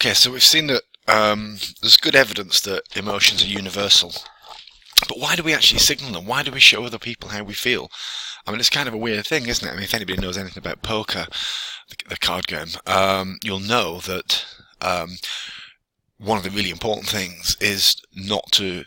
Okay, so we've seen that there's good evidence that emotions are universal. But why do we actually signal them? Why do we show other people how we feel? I mean, it's kind of a weird thing, isn't it? I mean, if anybody knows anything about poker, the card game, you'll know that one of the really important things is not to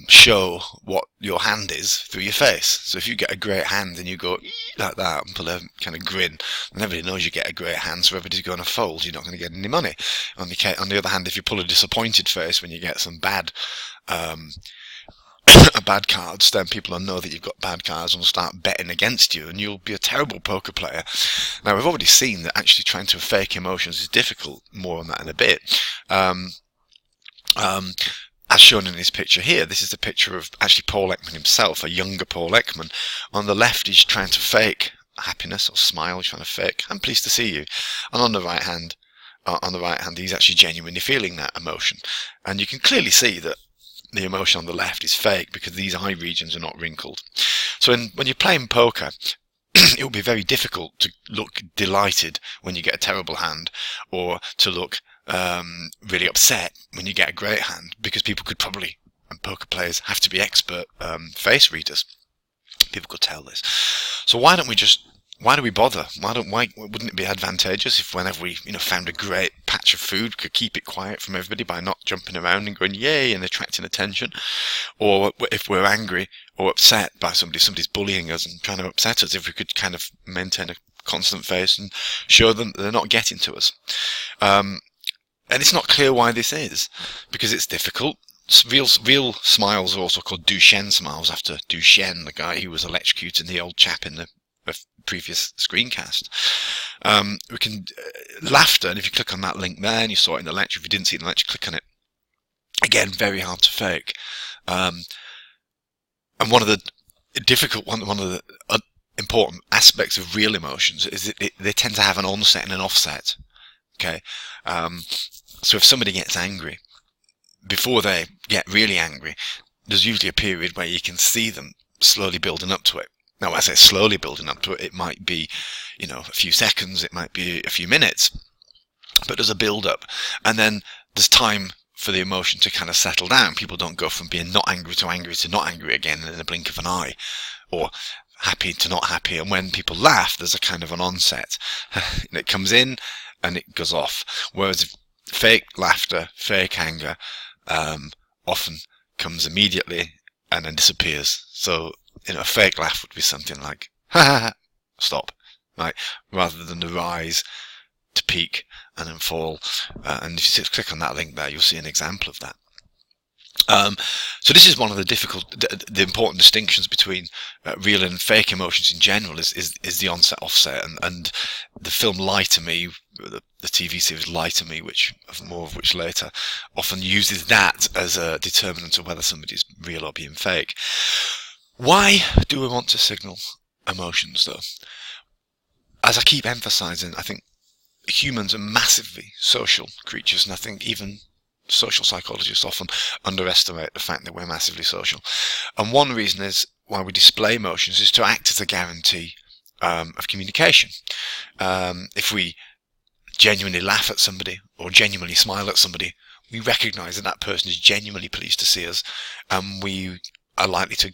show what your hand is through your face. So if you get a great hand and you go like that and pull a kind of grin, and everybody knows you get a great hand, so everybody's going to fold. You're not going to get any money. On the other hand, if you pull a disappointed face when you get some bad bad cards, then people will know that you've got bad cards and will start betting against you, and you'll be a terrible poker player. Now, we've already seen that actually trying to fake emotions is difficult. More on that in a bit. As shown in this picture here, this is the picture of actually Paul Ekman himself, a younger Paul Ekman. On the left, he's trying to fake happiness or smile. He's trying to fake, "I'm pleased to see you," and on the right hand, he's actually genuinely feeling that emotion, and you can clearly see that the emotion on the left is fake because these eye regions are not wrinkled. So when you're playing poker, it will be very difficult to look delighted when you get a terrible hand, or to look really upset when you get a great hand, because people could probably, and poker players have to be expert face readers. People could tell this. So why do we bother? Why wouldn't it be advantageous if whenever we found a great patch of food, could keep it quiet from everybody by not jumping around and going yay and attracting attention? Or if we're angry or upset by somebody's bullying us and trying to upset us, if we could kind of maintain a constant face and show them that they're not getting to us. And it's not clear why this is, because it's difficult. Real smiles are also called Duchenne smiles, after Duchenne, the guy who was electrocuting the old chap in the previous screencast. We can laughter, and if you click on that link there and you saw it in the lecture, if you didn't see it in the lecture, click on it. Again, very hard to fake. And one of the important aspects of real emotions is that they tend to have an onset and an offset. Okay, so if somebody gets angry, before they get really angry, there's usually a period where you can see them slowly building up to it. Now, as I say slowly building up to it, it might be, a few seconds, it might be a few minutes, but there's a build-up, and then there's time for the emotion to kind of settle down. People don't go from being not angry to not angry again in a blink of an eye, or happy to not happy. And when people laugh, there's a kind of an onset. It comes in and it goes off. Whereas fake laughter, fake anger, often comes immediately and then disappears. So, a fake laugh would be something like, ha ha ha, stop, right? Rather than the rise to peak and then fall. And if you click on that link there, you'll see an example of that. So this is one of the important distinctions between real and fake emotions in general is the onset offset, and the film Lie to Me, the TV series Lie to Me, more of which later, often uses that as a determinant of whether somebody's real or being fake. Why do we want to signal emotions, though? As I keep emphasizing, I think humans are massively social creatures, and I think even social psychologists often underestimate the fact that we're massively social. And one reason is why we display emotions is to act as a guarantee of communication. If we genuinely laugh at somebody or genuinely smile at somebody, we recognize that person is genuinely pleased to see us, and we are likely to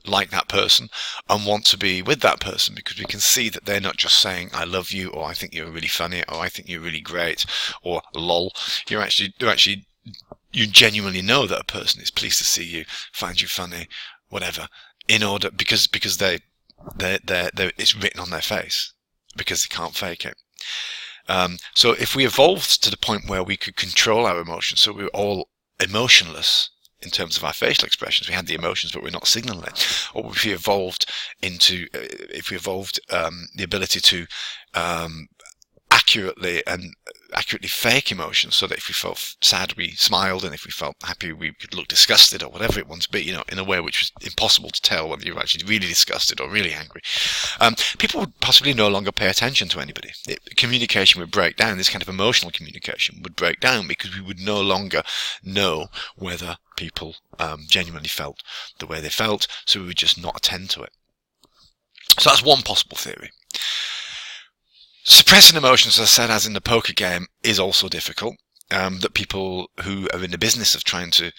like that person and want to be with that person, because we can see that they're not just saying "I love you," or "I think you're really funny," or "I think you're really great," or "lol." You genuinely know that a person is pleased to see you, finds you funny, whatever, because it's written on their face, because they can't fake it. So if we evolved to the point where we could control our emotions, so we were all emotionless in terms of our facial expressions, we had the emotions but we're not signaling it, or if we evolved the ability to accurately fake emotions, so that if we felt sad we smiled, and if we felt happy we could look disgusted, or whatever it wants to be, in a way which was impossible to tell whether you're actually really disgusted or really angry, people would possibly no longer pay attention to anybody. Communication would break down. This kind of emotional communication would break down, because we would no longer know whether people genuinely felt the way they felt, so we would just not attend to it. So that's one possible theory. Suppressing emotions, as I said, as in the poker game, is also difficult. That people who are in the business of trying to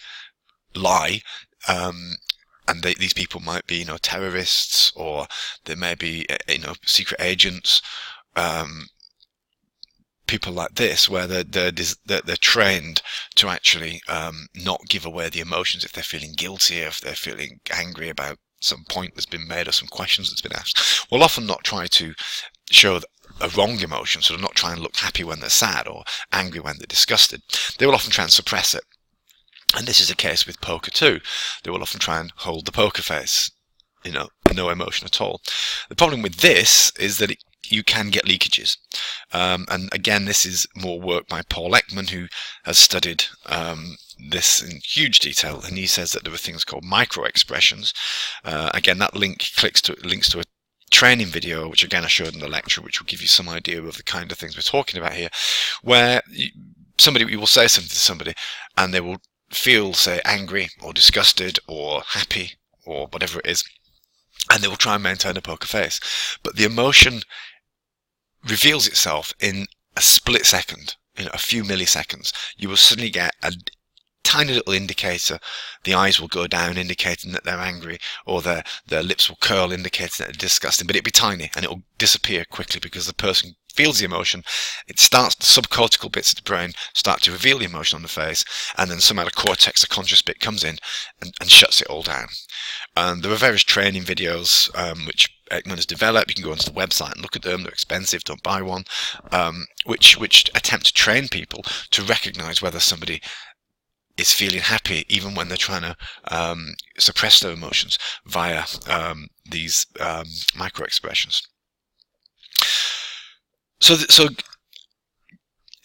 lie, and these people might be, terrorists, or they may be, secret agents, people like this, where they're trained to actually not give away the emotions if they're feeling guilty, if they're feeling angry about some point that's been made or some questions that's been asked. Will often not try to show a wrong emotion, so they're not trying to look happy when they're sad or angry when they're disgusted. They will often try and suppress it. And this is the case with poker too. They will often try and hold the poker face, no emotion at all. The problem with this is that you can get leakages. And again, this is more work by Paul Ekman, who has studied this in huge detail, and he says that there are things called micro expressions. Again, that links to a training video, which again I showed in the lecture, which will give you some idea of the kind of things we're talking about here, where you will say something to somebody and they will feel, say, angry or disgusted or happy or whatever it is, and they will try and maintain a poker face, but the emotion reveals itself in a split second, a few milliseconds. You will suddenly get a tiny little indicator. The eyes will go down, indicating that they're angry, or their lips will curl, indicating that they're disgusting, but it'll be tiny and it'll disappear quickly because the person feels the emotion. It starts, the subcortical bits of the brain start to reveal the emotion on the face, and then somehow the cortex, the conscious bit, comes in and shuts it all down. There are various training videos which Ekman has developed. You can go onto the website and look at them. They're expensive, don't buy one, which attempt to train people to recognize whether somebody is feeling happy even when they're trying to suppress their emotions via these micro expressions. So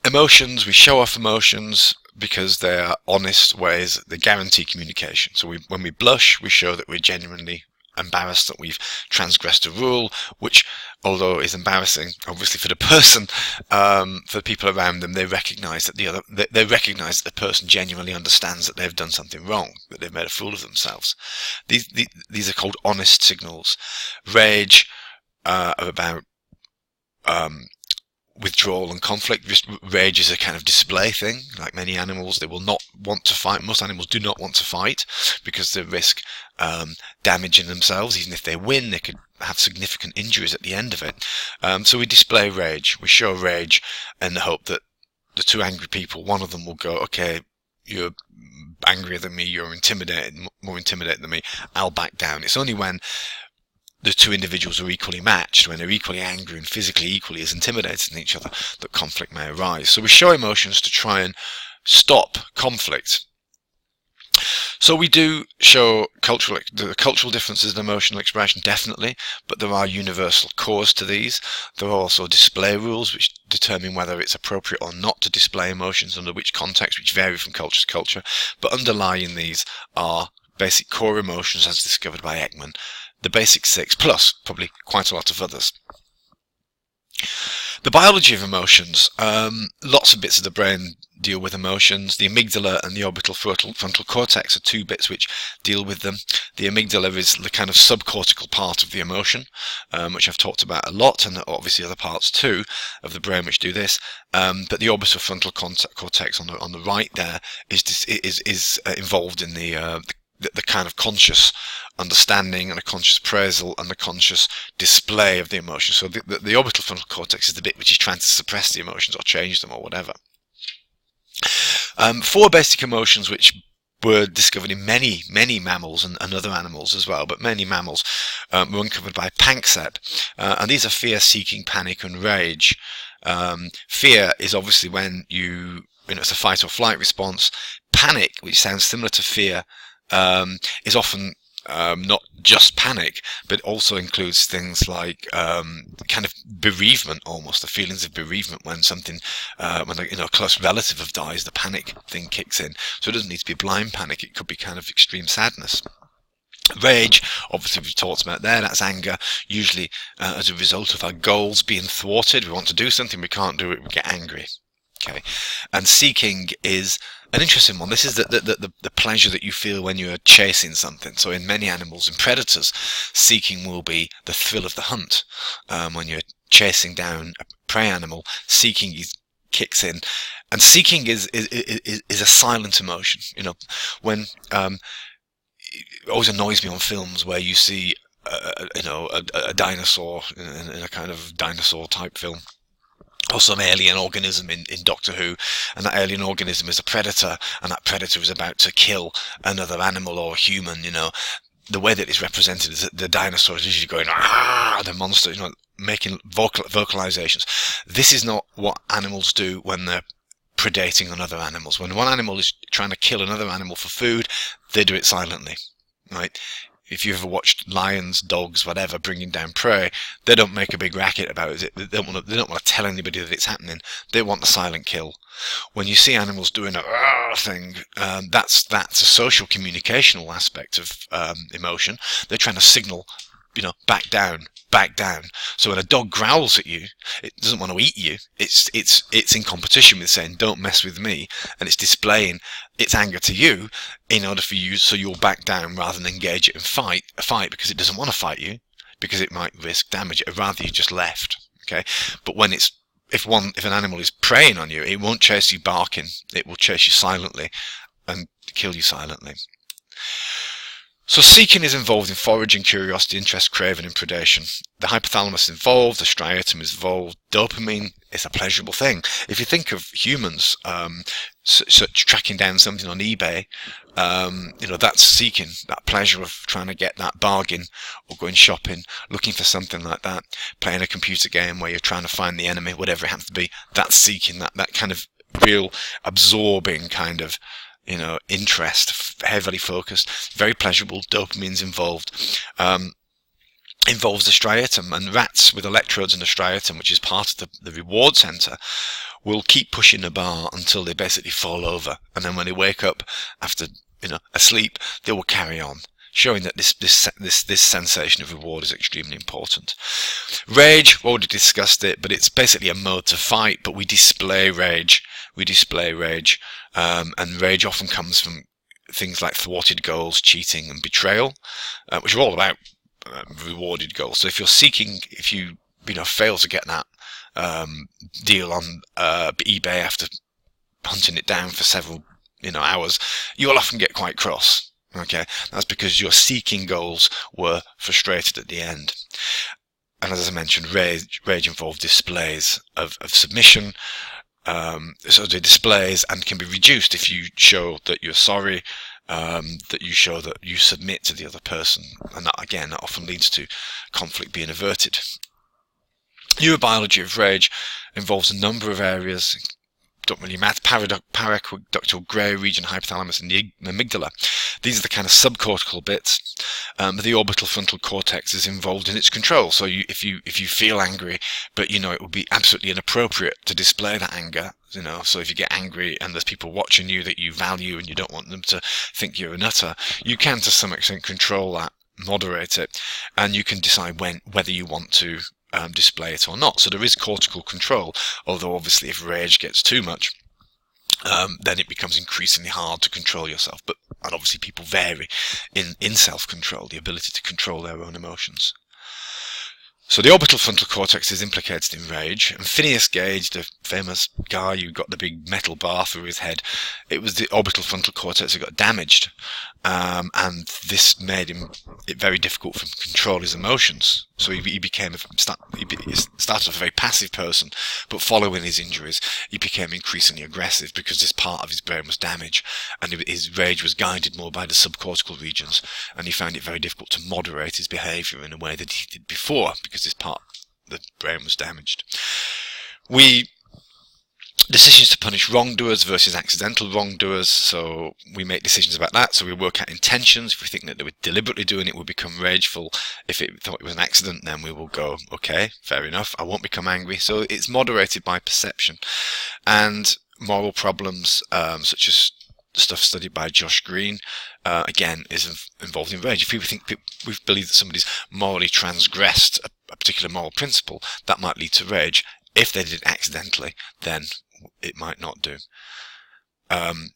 emotions, we show off emotions because they are honest ways, they guarantee communication. So when we blush, we show that we're genuinely embarrassed that we've transgressed a rule, which, although is embarrassing, obviously for the person, for the people around them, they recognise that the person genuinely understands that they've done something wrong, that they've made a fool of themselves. These are called honest signals. Rage are about withdrawal and conflict. Rage is a kind of display thing. Like many animals, they will not want to fight. Most animals do not want to fight because they risk damaging themselves. Even if they win, they could have significant injuries at the end of it. So we display rage. We show rage in the hope that the two angry people, one of them will go, okay, you're angrier than me, you're more intimidated than me, I'll back down. It's only when the two individuals are equally matched, when they're equally angry and physically equally as intimidated in each other, that conflict may arise. So we show emotions to try and stop conflict. So we do show the cultural differences in emotional expression, definitely, but there are universal cores to these. There are also display rules which determine whether it's appropriate or not to display emotions under which context, which vary from culture to culture. But underlying these are basic core emotions as discovered by Ekman, the basic 6, plus probably quite a lot of others. The biology of emotions, lots of bits of the brain deal with emotions. The amygdala and the orbital frontal cortex are two bits which deal with them. The amygdala is the kind of subcortical part of the emotion, which I've talked about a lot, and obviously other parts too of the brain which do this. But the orbital frontal cortex on the right there is involved in the kind of conscious understanding and a conscious appraisal and the conscious display of the emotion. So the orbital frontal cortex is the bit which is trying to suppress the emotions or change them or whatever. 4 basic emotions which were discovered in many mammals and other animals as well, but many mammals were uncovered by Panksepp, and these are fear, seeking, panic and rage. Fear is obviously when it's a fight or flight response. Panic, which sounds similar to fear, is often not just panic, but also includes things like kind of bereavement, almost the feelings of bereavement when something, when a close relative of dies, the panic thing kicks in. So it doesn't need to be blind panic; it could be kind of extreme sadness. Rage, obviously we've talked about there, that's anger, usually as a result of our goals being thwarted. We want to do something, we can't do it, we get angry. Okay, and seeking is an interesting one. This is the pleasure that you feel when you're chasing something. So in many animals and predators, seeking will be the thrill of the hunt. When you're chasing down a prey animal, seeking kicks in, and seeking is a silent emotion. You know, when it always annoys me on films where you see a dinosaur in a kind of dinosaur type film, or some alien organism in Doctor Who, and that alien organism is a predator, and that predator is about to kill another animal or human. The way that it's represented is that the dinosaur is usually going, ah, the monster, making vocalizations. This is not what animals do when they're predating on other animals. When one animal is trying to kill another animal for food, they do it silently, right? If you ever watched lions, dogs, whatever, bringing down prey, they don't make a big racket about it. They don't want to tell anybody that it's happening. They want the silent kill. When you see animals doing a thing, that's a social communicational aspect of emotion. They're trying to signal, back down, back down. So when a dog growls at you, it doesn't want to eat you. It's in competition with saying, don't mess with me, and it's displaying its anger to you in order for you, so you'll back down rather than engage it in a fight, because it doesn't want to fight you, because it might risk damage. It'd rather you just left. Okay, but when if an animal is preying on you, it won't chase you barking. It will chase you silently and kill you silently. So seeking is involved in foraging, curiosity, interest, craving, and predation. The hypothalamus is involved, the striatum is involved, dopamine is a pleasurable thing. If you think of humans, such tracking down something on eBay, that's seeking, that pleasure of trying to get that bargain, or going shopping, looking for something like that, playing a computer game where you're trying to find the enemy, whatever it happens to be, that's seeking, that kind of real absorbing kind of interest, heavily focused, very pleasurable. Dopamine's involved. Involves the striatum, and rats with electrodes in the striatum, which is part of the reward center, will keep pushing the bar until they basically fall over, and then when they wake up after asleep, they will carry on, showing that this sensation of reward is extremely important. Rage, we already discussed it, but it's basically a mode to fight, but we display rage. And rage often comes from things like thwarted goals, cheating, and betrayal, which are all about rewarded goals. So if you're seeking, if you fail to get that deal on eBay after hunting it down for several hours, you will often get quite cross. Okay, that's because your seeking goals were frustrated at the end. And as I mentioned, rage involved displays of submission. So the displays and can be reduced if you show that you're sorry, that you show that you submit to the other person, and that often leads to conflict being averted. Neurobiology of rage involves a number of areas. Don't really matter. Paraqueductal grey region, hypothalamus, and the amygdala. These are the kind of subcortical bits. The orbital frontal cortex is involved in its control. So if you feel angry, but it would be absolutely inappropriate to display that anger. So if you get angry and there's people watching you that you value and you don't want them to think you're a nutter, you can to some extent control that, moderate it, and you can decide whether you want to display it or not. So there is cortical control, although obviously if rage gets too much, then it becomes increasingly hard to control yourself. And obviously people vary in self-control, the ability to control their own emotions. So the orbital frontal cortex is implicated in rage, and Phineas Gage, the famous guy who got the big metal bar through his head, it was the orbital frontal cortex that got damaged, and this made it very difficult for him to control his emotions. So he started a very passive person, but following his injuries, he became increasingly aggressive because this part of his brain was damaged, and his rage was guided more by the subcortical regions, and he found it very difficult to moderate his behaviour in a way that he did before, because this part of the brain was damaged. Decisions to punish wrongdoers versus accidental wrongdoers, so we make decisions about that. So we work out intentions. If we think that they were deliberately doing it, we'll become rageful. If it thought it was an accident, then we will go, okay, fair enough, I won't become angry. So it's moderated by perception. And moral problems, such as stuff studied by Josh Green, again, is involved in rage. If we believe that somebody's morally transgressed a particular moral principle, that might lead to rage. If they did it accidentally, then it might not do. And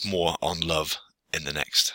more on love in the next